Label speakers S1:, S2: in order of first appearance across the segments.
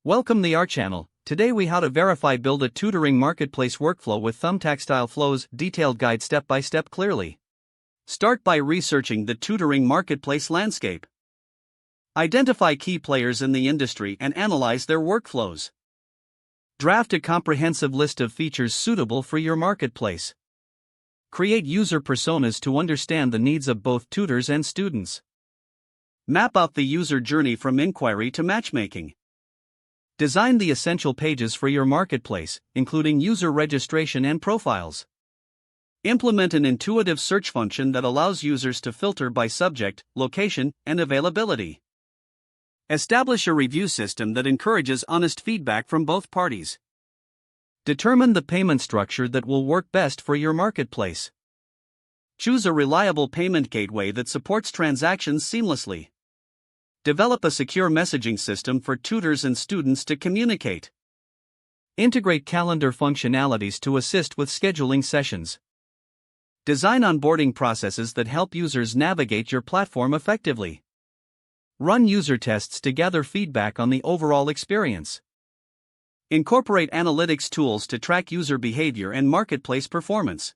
S1: Welcome to our channel. Today we how to build a tutoring marketplace workflow with Thumbtack-style flows, detailed guide step by step clearly. Start by researching the tutoring marketplace landscape. Identify key players in the industry and analyze their workflows. Draft a comprehensive list of features suitable for your marketplace. Create user personas to understand the needs of both tutors and students. Map out the user journey from inquiry to matchmaking. Design the essential pages for your marketplace, including user registration and profiles. Implement an intuitive search function that allows users to filter by subject, location, and availability. Establish a review system that encourages honest feedback from both parties. Determine the payment structure that will work best for your marketplace. Choose a reliable payment gateway that supports transactions seamlessly. Develop a secure messaging system for tutors and students to communicate. Integrate calendar functionalities to assist with scheduling sessions. Design onboarding processes that help users navigate your platform effectively. Run user tests to gather feedback on the overall experience. Incorporate analytics tools to track user behavior and marketplace performance.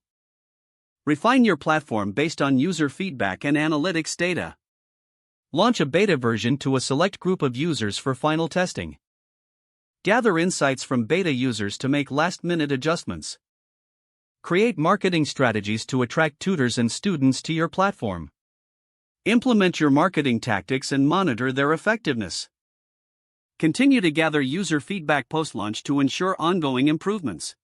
S1: Refine your platform based on user feedback and analytics data. Launch a beta version to a select group of users for final testing. Gather insights from beta users to make last-minute adjustments. Create marketing strategies to attract tutors and students to your platform. Implement your marketing tactics and monitor their effectiveness. Continue to gather user feedback post-launch to ensure ongoing improvements.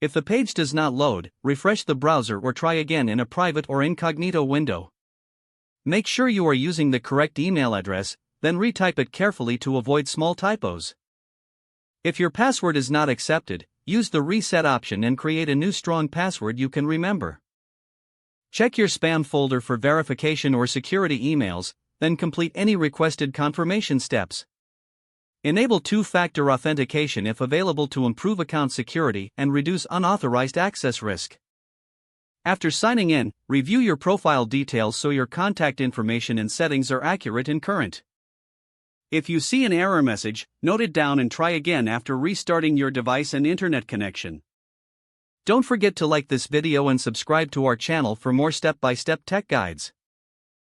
S1: If the page does not load, refresh the browser or try again in a private or incognito window. Make sure you are using the correct email address, then retype it carefully to avoid small typos. If your password is not accepted, use the reset option and create a new strong password you can remember. Check your spam folder for verification or security emails, then complete any requested confirmation steps. Enable two-factor authentication if available to improve account security and reduce unauthorized access risk. After signing in, review your profile details so your contact information and settings are accurate and current. If you see an error message, note it down and try again after restarting your device and internet connection. Don't forget to like this video and subscribe to our channel for more step-by-step tech guides.